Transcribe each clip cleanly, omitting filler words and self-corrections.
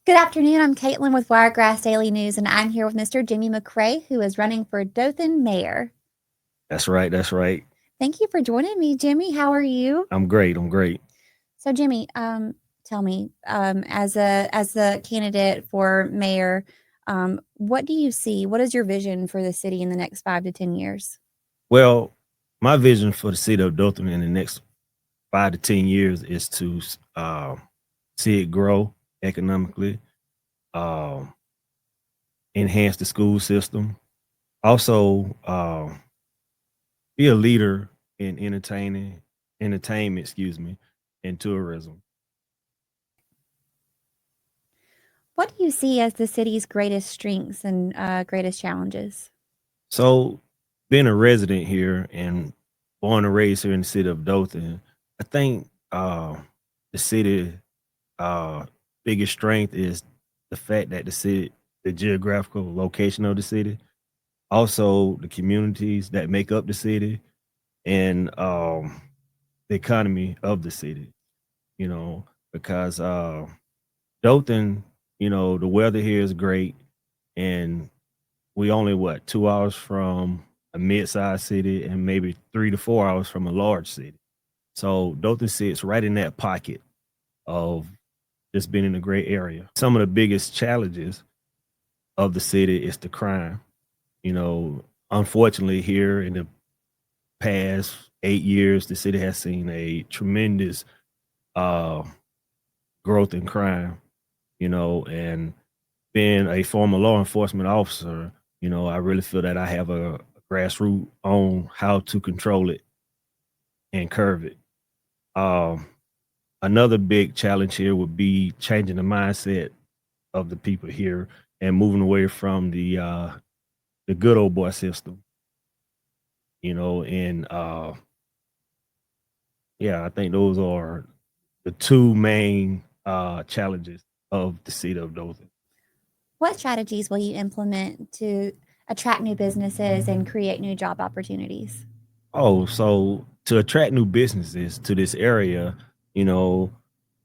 Good afternoon. I'm Caitlin with Wiregrass Daily News, and I'm here with Mr. Jimmy McCray, who is running for Dothan Mayor. That's right. That's right. Thank you for joining me, Jimmy. How are you? I'm great. I'm great. So, Jimmy, tell me, as a candidate for mayor, what do you see? What is your vision for the city in the next 5 to 10 years? Well, my vision for the city of Dothan in the next 5 to 10 years is to see it grow economically, um, enhance the school system, also be a leader in entertainment, and tourism. What do you see as the city's greatest strengths and greatest challenges? So, being a resident here and born and raised here in the city of Dothan, I think the city uh, biggest strength is the fact that the geographical location of the city, also the communities that make up the city, and the economy of the city. Because Dothan, the weather here is great, and we only 2 hours from a mid-sized city and maybe 3 to 4 hours from a large city. So Dothan sits right in that pocket of just being in a great area. Some of the biggest challenges of the city is the crime. Unfortunately, here in the past 8 years, the city has seen a tremendous uh, growth in crime. And being a former law enforcement officer, I really feel that I have a grassroots on how to control it and curb it. Um, Another big challenge here would be changing the mindset of the people here and moving away from the good old boy system. And yeah, I think those are the two main challenges of the city of Dothan. What strategies will you implement to attract new businesses and create new job opportunities? Oh, so to attract new businesses to this area, you know,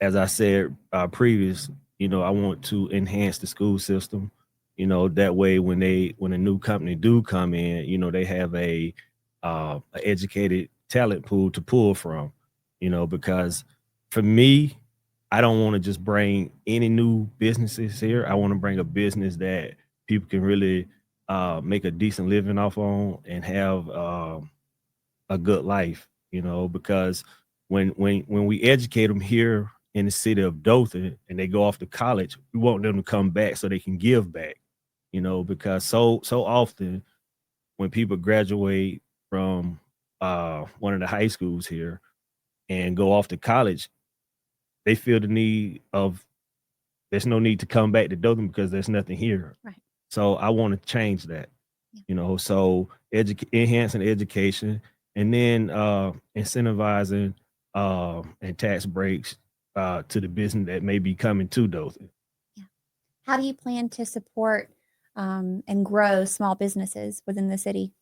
as I said previous, I want to enhance the school system. That way when a new company do come in, they have a educated talent pool to pull from. Because for me, I don't want to just bring any new businesses here. I want to bring a business that people can really make a decent living off on and have a good life, because when we educate them here in the city of Dothan and they go off to college, we want them to come back so they can give back, because so often when people graduate from one of the high schools here and go off to college, they feel the need of there's no need to come back to Dothan because there's nothing here. Right. So I want to change that, Yeah. so enhancing education and then incentivizing and tax breaks to the business that may be coming to Dothan. Yeah. How do you plan to support and grow small businesses within the city?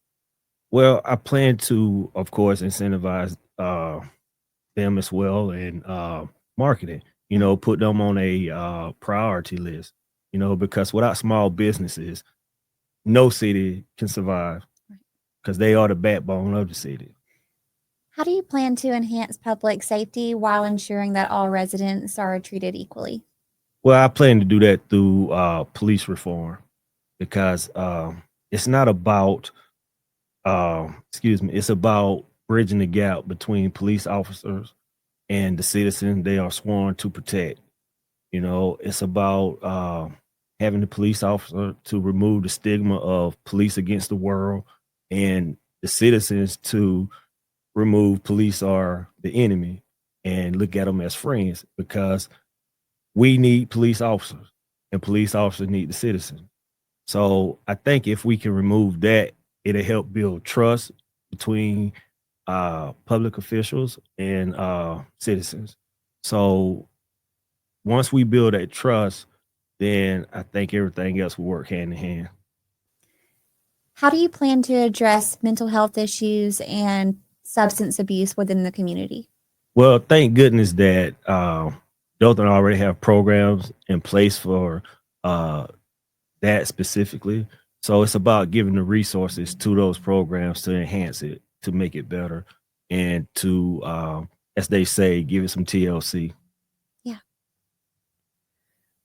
Well, I plan to, of course, incentivize them as well and marketing, put them on a priority list, because without small businesses, no city can survive Right. because they are the backbone of the city. How do you plan to enhance public safety while ensuring that all residents are treated equally? Well, I plan to do that through police reform because it's not about, it's about bridging the gap between police officers and the citizens they are sworn to protect. It's about having the police officer to remove the stigma of police against the world and the citizens to remove police are the enemy and look at them as friends because we need police officers and police officers need the citizens. So I think if we can remove that, it'll help build trust between public officials and citizens. So once we build that trust, then I think everything else will work hand in hand. How do you plan to address mental health issues and substance abuse within the community? Well, thank goodness that Dothan already have programs in place for uh, that specifically. So it's about giving the resources to those programs to enhance it, to make it better, and to, as they say, give it some TLC. Yeah.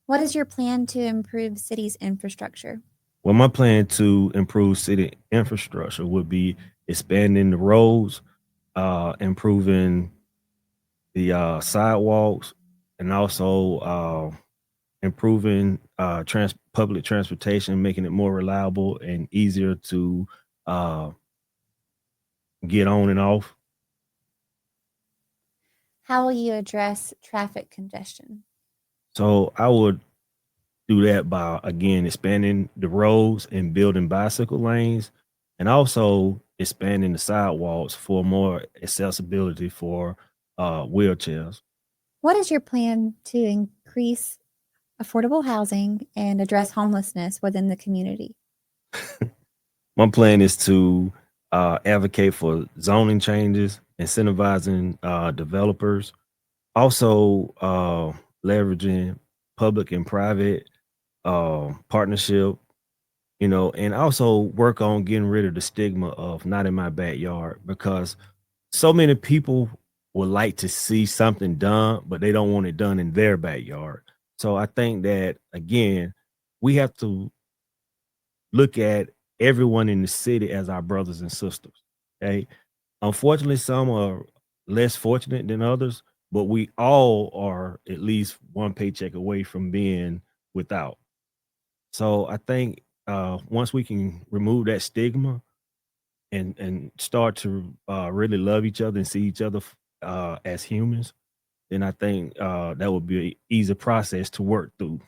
What is your plan to improve city's infrastructure? Well, my plan to improve city infrastructure would be expanding the roads, improving the sidewalks, and also improving public transportation, making it more reliable and easier to uh, get on and off. How will you address traffic congestion? So I would do that by again expanding the roads and building bicycle lanes, and also expanding the sidewalks for more accessibility for wheelchairs. What is your plan to increase affordable housing and address homelessness within the community? My plan is to advocate for zoning changes, incentivizing developers, also leveraging public and private partnership, and also work on getting rid of the stigma of not in my backyard, because so many people would like to see something done, but they don't want it done in their backyard. So I think that again, we have to look at everyone in the city as our brothers and sisters. Okay. Unfortunately, some are less fortunate than others, but we all are at least one paycheck away from being without. So I think once we can remove that stigma and start to really love each other and see each other as humans, then I think that would be an easy process to work through.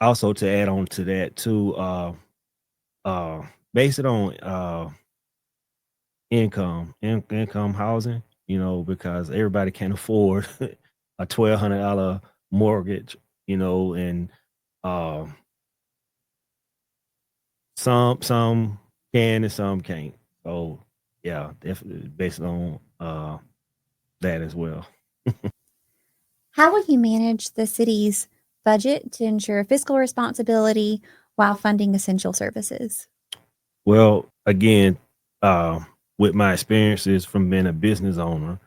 Also, to add on to that too, uh, base it on income housing, because everybody can't afford a $1,200 mortgage, and um, some can and some can't. So yeah, definitely based on that as well. How will you manage the city's budget to ensure fiscal responsibility while funding essential services? Well, again, uh, with my experiences from being a business owner,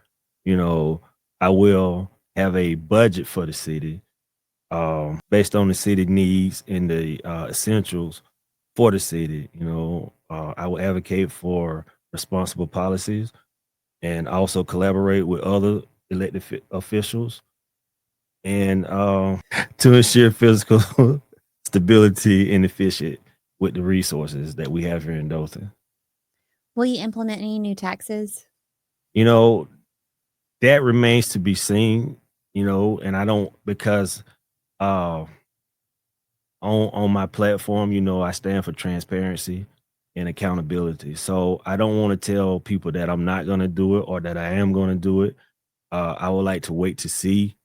you know, I will have a budget for the city based on the city needs and the essentials for the city. I will advocate for responsible policies and also collaborate with other elected officials and to ensure physical stability and efficient with the resources that we have here in Dothan. Will you implement any new taxes? You know, that remains to be seen, and I don't, because uh on my platform, I stand for transparency and accountability. So I don't want to tell people that I'm not going to do it or that I am going to do it. I would like to wait to see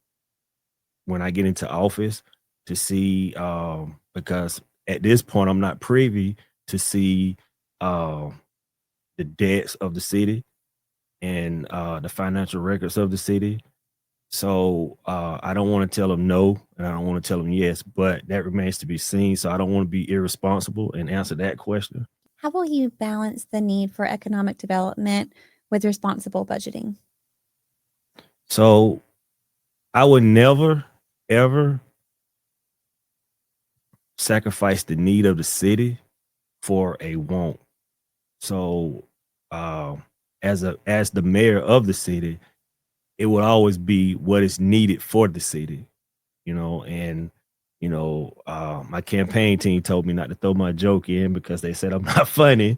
when I get into office to see, because at this point I'm not privy to see uh, the debts of the city and the financial records of the city. So I don't want to tell them no, and I don't want to tell them yes, but that remains to be seen. So I don't want to be irresponsible and answer that question. How will you balance the need for economic development with responsible budgeting? So I would never, ever sacrifice the need of the city for a want. So as the mayor of the city, it would always be what is needed for the city, and my campaign team told me not to throw my joke in because they said I'm not funny,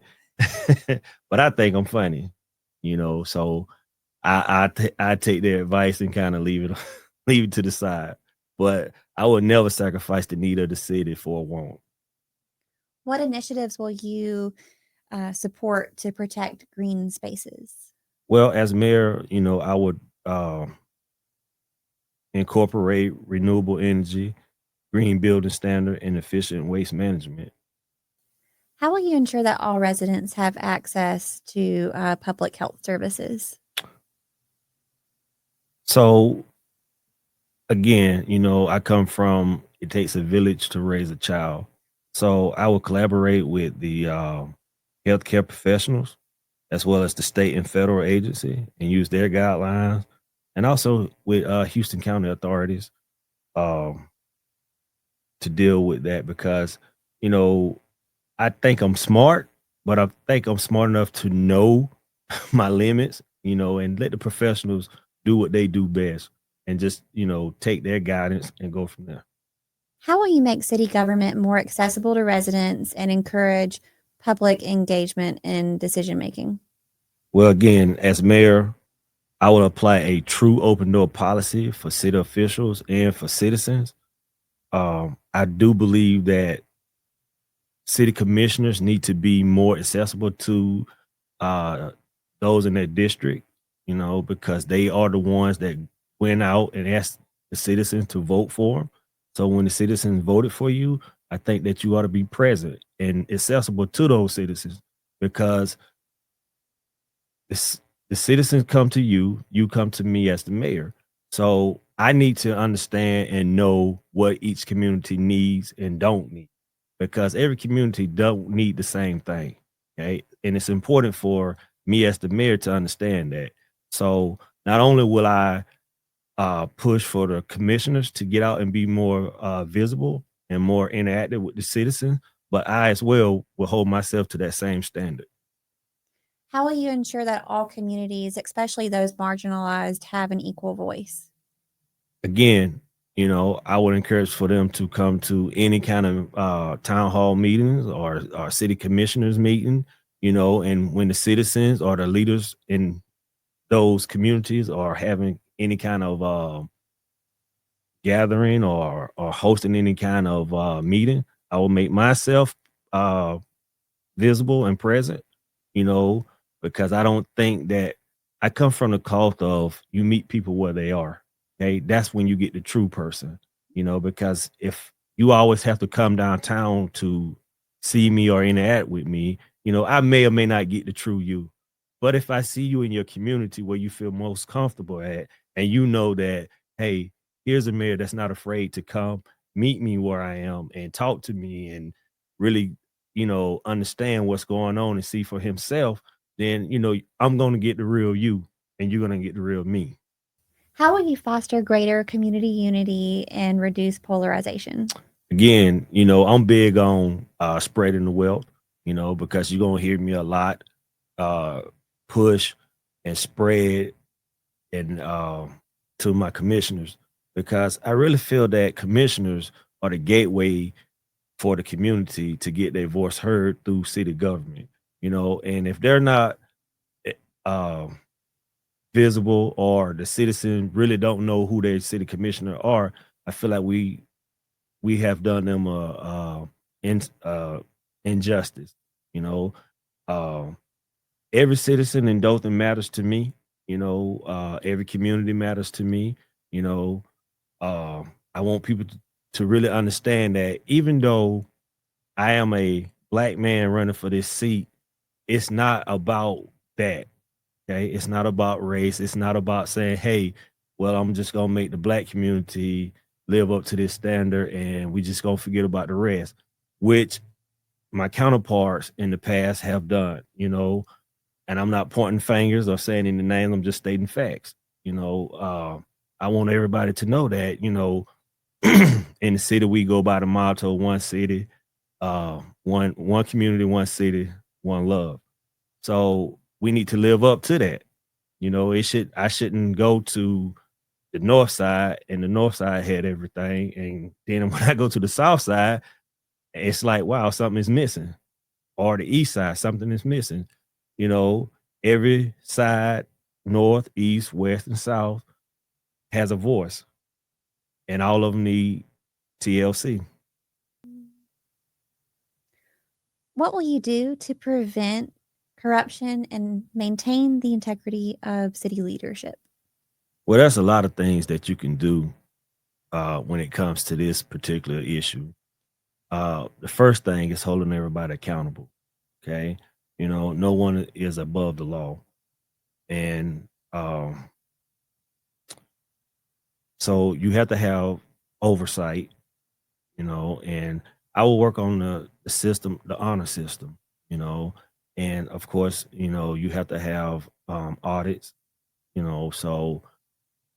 but I think I'm funny, so I take their advice and kind of leave it leave it to the side. But I would never sacrifice the need of the city for a want. What initiatives will you support to protect green spaces? Well, as mayor, I would incorporate renewable energy, green building standard, and efficient waste management. How will you ensure that all residents have access to public health services? So Again, I come from it takes a village to raise a child. So I will collaborate with the healthcare professionals as well as the state and federal agency and use their guidelines and also with Houston County authorities um, to deal with that because, you know, I think I'm smart, but I think I'm smart enough to know my limits, and let the professionals do what they do best and just, take their guidance and go from there. How will you make city government more accessible to residents and encourage public engagement in decision making? Well, again, as mayor, I will apply a true open door policy for city officials and for citizens. I do believe that city commissioners need to be more accessible to uh, those in their district, because they are the ones that went out and asked the citizens to vote for them. So when the citizens voted for you, I think that you ought to be present and accessible to those citizens because the citizens come to you, you come to me as the mayor. So I need to understand and know what each community needs and don't need because every community don't need the same thing. Okay. And it's important for me as the mayor to understand that. So not only will I push for the commissioners to get out and be more visible and more interactive with the citizens, but I as well will hold myself to that same standard. How will you ensure that all communities, especially those marginalized, have an equal voice? Again, I would encourage for them to come to any kind of town hall meetings or city commissioners meeting, and when the citizens or the leaders in those communities are having any kind of gathering or hosting any kind of meeting, I will make myself uh visible and present, you know, because I don't think that I come from the cult of you meet people where they are. Okay. That's when you get the true person, because if you always have to come downtown to see me or interact with me, I may or may not get the true you. But if I see you in your community where you feel most comfortable at, and you know that, hey, here's a mayor that's not afraid to come meet me where I am and talk to me and really understand what's going on and see for himself, then, I'm going to get the real you and you're going to get the real me. How will you foster greater community unity and reduce polarization? Again, I'm big on spreading the wealth, because you're going to hear me a lot uh, push and spread and to my commissioners because I really feel that commissioners are the gateway for the community to get their voice heard through city government, and if they're not eh, uh, visible or the citizen really don't know who their city commissioner are, I feel like we have done them in, injustice. You know, uh, every citizen in Dothan matters to me. Every community matters to me. You know, uh, I want people to really understand that even though I am a black man running for this seat, it's not about that. Okay. It's not about race. It's not about saying, hey, well, I'm just gonna make the black community live up to this standard and we just gonna forget about the rest, which my counterparts in the past have done, and I'm not pointing fingers or saying any names, I'm just stating facts. I want everybody to know that, in the city we go by the motto one city, one community, one city, one love. So we need to live up to that. I shouldn't go to the north side and the north side had everything. And then when I go to the south side, it's like, wow, something is missing. Or the east side, something is missing. You know, every side, north, east, west, and south, has a voice. And all of them need TLC. What will you do to prevent corruption and maintain the integrity of city leadership? Well, there's a lot of things that you can do when it comes to this particular issue. The first thing is holding everybody accountable. Okay. No one is above the law. And So you have to have oversight, and I will work on the system, the honor system, you know, and of course, you have to have audits, so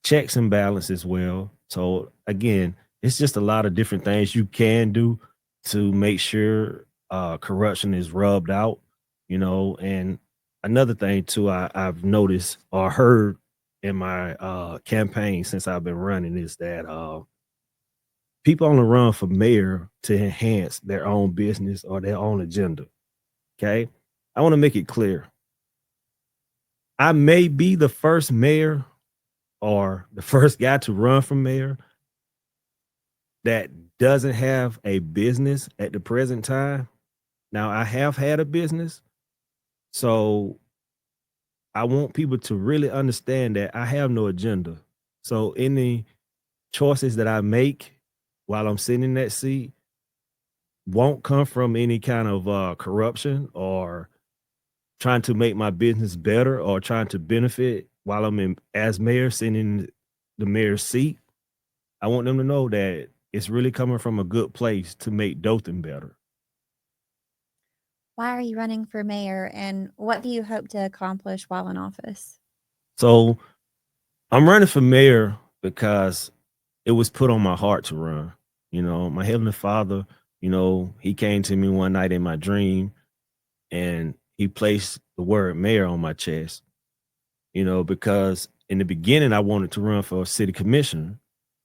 checks and balance as well. So again, it's just a lot of different things you can do to make sure corruption is rubbed out, and another thing too, I've noticed or heard in my campaign since I've been running is that people only run for mayor to enhance their own business or their own agenda. Okay. I want to make it clear. I may be the first mayor or the first guy to run for mayor that doesn't have a business at the present time. Now, I have had a business. So I want people to really understand that I have no agenda. So any choices that I make while I'm sitting in that seat won't come from any kind of corruption or trying to make my business better or trying to benefit while I'm in as mayor sitting in the mayor's seat. I want them to know that it's really coming from a good place to make Dothan better. Why are you running for mayor, and what do you hope to accomplish while in office? So I'm running for mayor because it was put on my heart to run. My heavenly father, he came to me one night in my dream and he placed the word mayor on my chest, because in the beginning I wanted to run for city commissioner.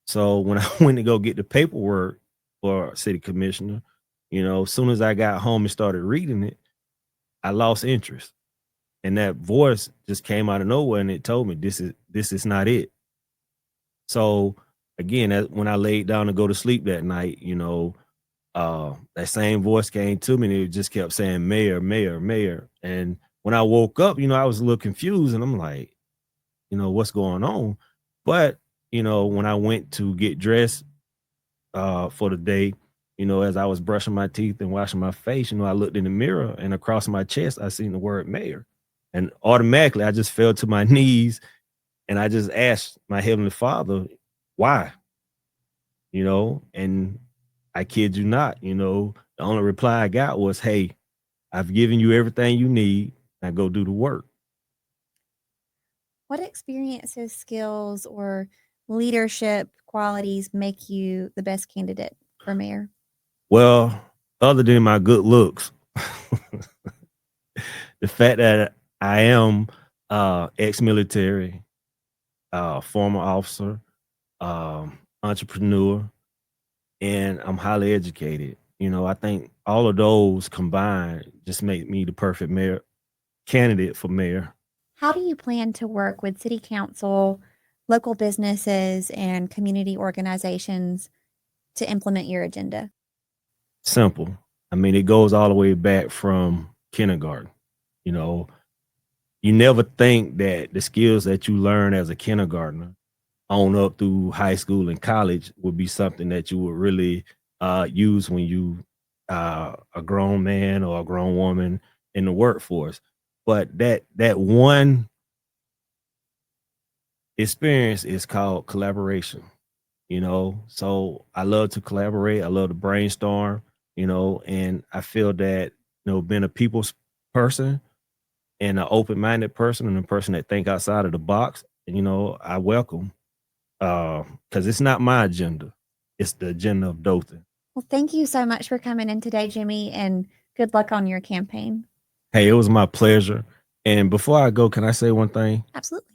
So when I went to go get the paperwork for city commissioner, as soon as I got home and started reading it, I lost interest. And that voice just came out of nowhere and it told me this is not it. So again, when I laid down to go to sleep that night, that same voice came to me and it just kept saying mayor, mayor, mayor. And when I woke up, I was a little confused and I'm like, what's going on? But, when I went to get dressed for the day, as I was brushing my teeth and washing my face, I looked in the mirror and across my chest, I seen the word mayor. And automatically I just fell to my knees and I just asked my heavenly father, why? And I kid you not, the only reply I got was, hey, I've given you everything you need. Now go do the work. What experiences, skills, or leadership qualities make you the best candidate for mayor? Well, other than my good looks, the fact that I am ex-military, former officer, entrepreneur, and I'm highly educated. I think all of those combined just make me the perfect mayor candidate for mayor. How do you plan to work with city council, local businesses, and community organizations to implement your agenda? Simple. I mean, it goes all the way back from kindergarten. You know, you never think that the skills that you learn as a kindergartner on up through high school and college would be something that you would really use when you a grown man or a grown woman in the workforce. But that one experience is called collaboration. So I love to collaborate. I love to brainstorm. And I feel that being a people's person and an open-minded person and a person that think outside of the box, I welcome because it's not my agenda, it's the agenda of Dothan. Well, thank you so much for coming in today, Jimmy, and good luck on your campaign. Hey, it was my pleasure. And before I go, can I say one thing? Absolutely.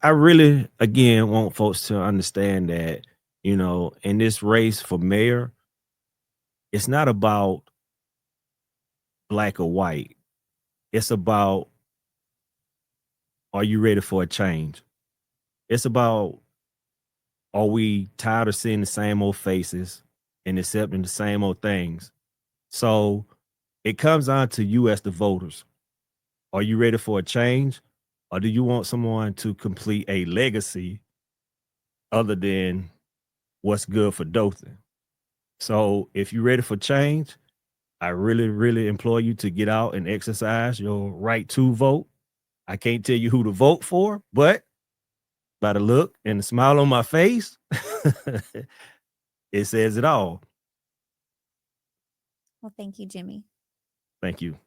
I really again want folks to understand that in this race for mayor, it's not about black or white. It's about, are you ready for a change? It's about, are we tired of seeing the same old faces and accepting the same old things? So it comes down to you as the voters. Are you ready for a change? Or do you want someone to complete a legacy other than what's good for Dothan? So if you're ready for change, I really, really implore you to get out and exercise your right to vote. I can't tell you who to vote for, but By the look and the smile on my face, it says it all. Well, thank you, Jimmy. Thank you.